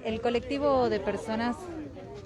El colectivo de personas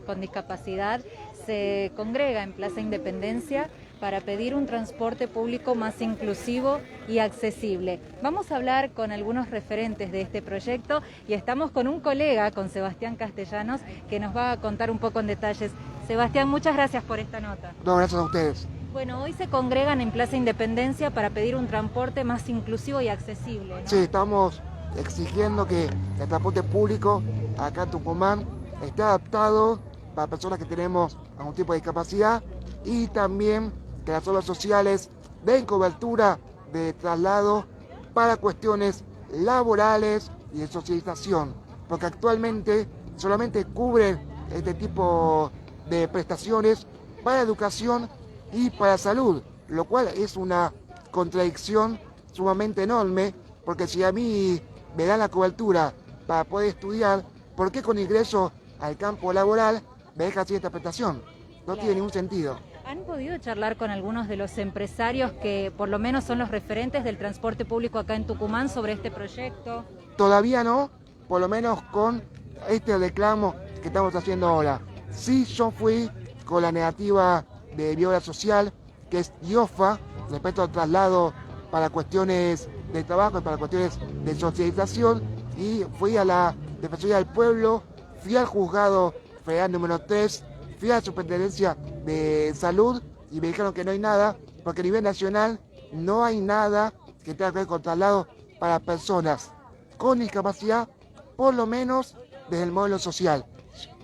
con discapacidad se congrega en Plaza Independencia para pedir un transporte público más inclusivo y accesible. Vamos a hablar con algunos referentes de este proyecto y estamos con un colega, con Sebastián Castellanos, que nos va a contar un poco en detalles. Sebastián, muchas gracias por esta nota. No, gracias a ustedes. Bueno, hoy se congregan en Plaza Independencia para pedir un transporte más inclusivo y accesible, ¿no? Sí, estamos exigiendo que el transporte público acá en Tucumán esté adaptado para personas que tenemos algún tipo de discapacidad y también que las obras sociales den cobertura de traslado para cuestiones laborales y de socialización, porque actualmente solamente cubren este tipo de prestaciones para educación y para salud, lo cual es una contradicción sumamente enorme, porque si a mí me dan la cobertura para poder estudiar, ¿por qué con ingreso al campo laboral me deja así esta prestación? No tiene ningún sentido. ¿Han podido charlar con algunos de los empresarios que por lo menos son los referentes del transporte público acá en Tucumán sobre este proyecto? Todavía no, por lo menos con este reclamo que estamos haciendo ahora. Sí, yo fui con la negativa de Viola Social, que es IOFA, respecto al traslado para cuestiones de trabajo y para cuestiones de socialización, y fui a la Defensoría del Pueblo, fui al Juzgado Federal número 3, fui a la Superintendencia de Salud y me dijeron que no hay nada, porque a nivel nacional no hay nada que tenga que ver con traslado para personas con discapacidad, por lo menos desde el modelo social.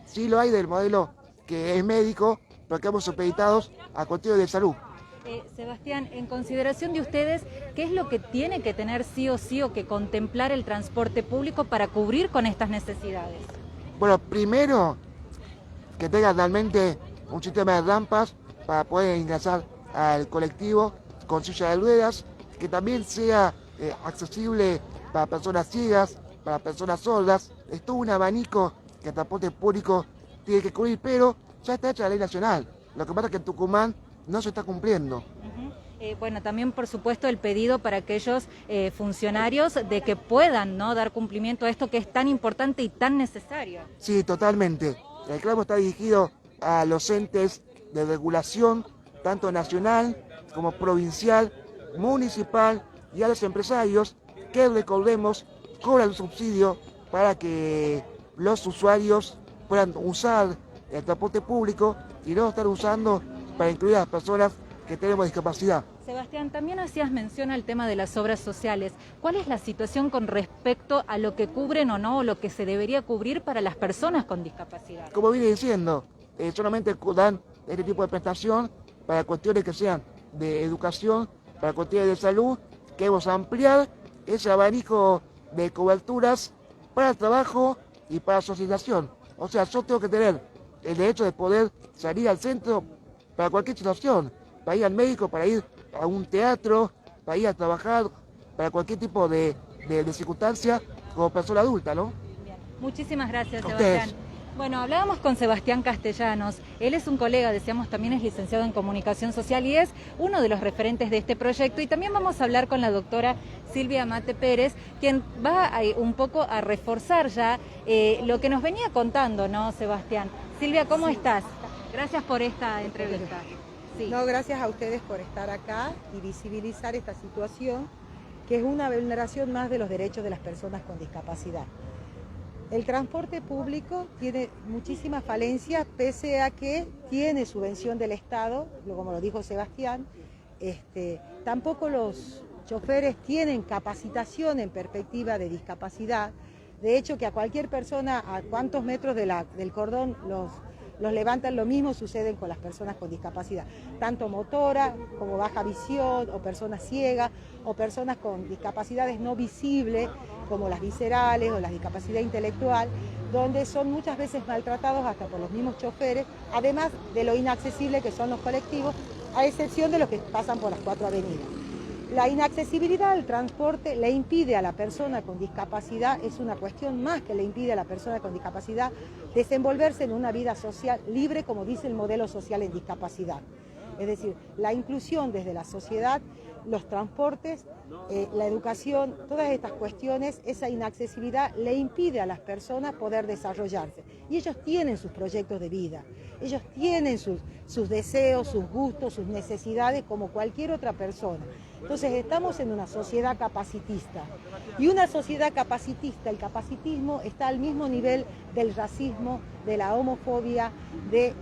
Sí lo hay del modelo que es médico, pero que estamos supeditados a cuestiones de salud. Sebastián, en consideración de ustedes, ¿qué es lo que tiene que tener sí o sí o que contemplar el transporte público para cubrir con estas necesidades? Bueno, primero, que tenga realmente un sistema de rampas para poder ingresar al colectivo con silla de ruedas, que también sea accesible para personas ciegas, para personas sordas. Es todo un abanico que el transporte público tiene que cubrir, pero ya está hecha la ley nacional. Lo que pasa es que en Tucumán no se está cumpliendo. Bueno, también por supuesto el pedido para aquellos funcionarios de que puedan, ¿no?, dar cumplimiento a esto que es tan importante y tan necesario. Sí, totalmente. El reclamo está dirigido a los entes de regulación, tanto nacional como provincial, municipal, y a los empresarios que, recordemos, cobran un subsidio para que los usuarios puedan usar el transporte público y no estar usando para incluir a las personas que tenemos discapacidad. Sebastián, también hacías mención al tema de las obras sociales. ¿Cuál es la situación con respecto a lo que cubren o no, o lo que se debería cubrir para las personas con discapacidad? Como vine diciendo, solamente dan este tipo de prestación para cuestiones que sean de educación, para cuestiones de salud. Queremos ampliar ese abanico de coberturas para el trabajo y para la socialización. O sea, yo tengo que tener el derecho de poder salir al centro para cualquier situación, para ir al médico, para ir a un teatro, para ir a trabajar, para cualquier tipo de circunstancia como persona adulta, ¿no? Bien. Muchísimas gracias, Ustedes. Sebastián. Bueno, hablábamos con Sebastián Castellanos. Él es un colega, decíamos, también es licenciado en Comunicación Social y es uno de los referentes de este proyecto. Y también vamos a hablar con la doctora Silvia Mate Pérez, quien va un poco a reforzar ya lo que nos venía contando, ¿no, Sebastián? Silvia, ¿cómo estás? Gracias por esta entrevista. Sí. No, gracias a ustedes por estar acá y visibilizar esta situación, que es una vulneración más de los derechos de las personas con discapacidad. El transporte público tiene muchísimas falencias, pese a que tiene subvención del Estado, como lo dijo Sebastián. Tampoco los choferes tienen capacitación en perspectiva de discapacidad. De hecho, que a cualquier persona, a cuántos metros del cordón los levantan, lo mismo sucede con las personas con discapacidad, tanto motora como baja visión, o personas ciegas, o personas con discapacidades no visibles, como las viscerales o la discapacidad intelectual, donde son muchas veces maltratados hasta por los mismos choferes, además de lo inaccesible que son los colectivos, a excepción de los que pasan por las 4 avenidas. La inaccesibilidad al transporte le impide a la persona con discapacidad, es una cuestión más que le impide a la persona con discapacidad desenvolverse en una vida social libre, como dice el modelo social en discapacidad. Es decir, la inclusión desde la sociedad los transportes, la educación, todas estas cuestiones, esa inaccesibilidad le impide a las personas poder desarrollarse. Y ellos tienen sus proyectos de vida, ellos tienen sus deseos, sus gustos, sus necesidades como cualquier otra persona. Entonces estamos en una sociedad capacitista. Y una sociedad capacitista, el capacitismo está al mismo nivel del racismo, de la homofobia, de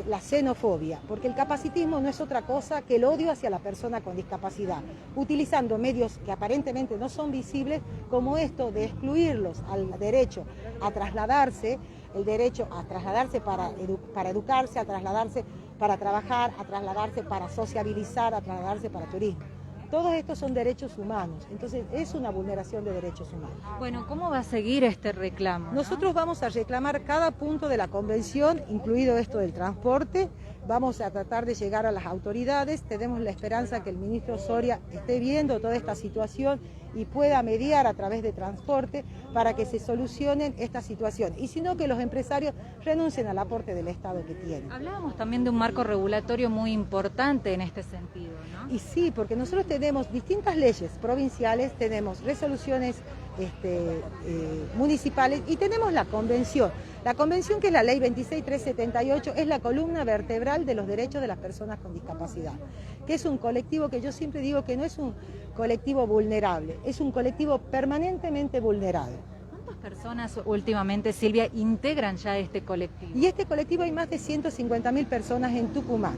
la xenofobia, porque el capacitismo no es otra cosa que el odio hacia la persona con discapacidad, utilizando medios que aparentemente no son visibles, como esto de excluirlos al derecho a trasladarse, el derecho a trasladarse para educarse, a trasladarse para trabajar, a trasladarse para sociabilizar, a trasladarse para turismo. Todos estos son derechos humanos, entonces es una vulneración de derechos humanos. Bueno, ¿cómo va a seguir este reclamo? Nosotros vamos a reclamar cada punto de la convención, incluido esto del transporte. Vamos a tratar de llegar a las autoridades. Tenemos la esperanza que el ministro Soria esté viendo toda esta situación y pueda mediar a través de transporte para que se solucionen estas situaciones. Y si no, que los empresarios renuncien al aporte del Estado que tienen. Hablábamos también de un marco regulatorio muy importante en este sentido, ¿no? Y sí, porque nosotros tenemos distintas leyes provinciales, tenemos resoluciones municipales y tenemos la convención. La convención, que es la ley 26378, es la columna vertebral de los derechos de las personas con discapacidad, que es un colectivo que yo siempre digo que no es un colectivo vulnerable, es un colectivo permanentemente vulnerado. ¿Cuántas personas últimamente, Silvia, integran ya este colectivo? Y este colectivo hay más de 150.000 personas en Tucumán.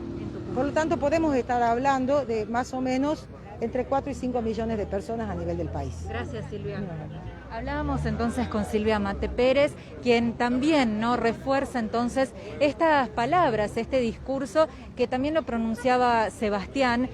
Por lo tanto, podemos estar hablando de más o menos entre 4 y 5 millones de personas a nivel del país. Gracias, Silvia. Hablábamos entonces con Silvia Mate Pérez, quien también refuerza entonces estas palabras, este discurso que también lo pronunciaba Sebastián,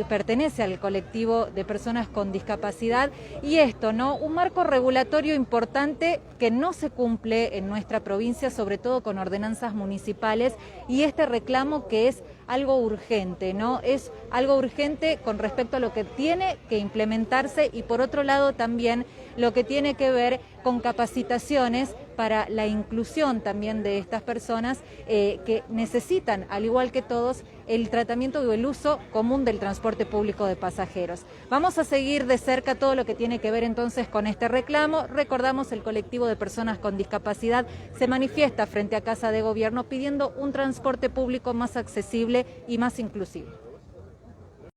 pertenece al colectivo de personas con discapacidad, y esto, un marco regulatorio importante que no se cumple en nuestra provincia, sobre todo con ordenanzas municipales, y este reclamo que es algo urgente, es algo urgente con respecto a lo que tiene que implementarse, y por otro lado también lo que tiene que ver con capacitaciones para la inclusión también de estas personas que necesitan, al igual que todos, el tratamiento o el uso común del transporte público de pasajeros. Vamos a seguir de cerca todo lo que tiene que ver entonces con este reclamo. Recordamos, el colectivo de personas con discapacidad se manifiesta frente a Casa de Gobierno pidiendo un transporte público más accesible y más inclusivo.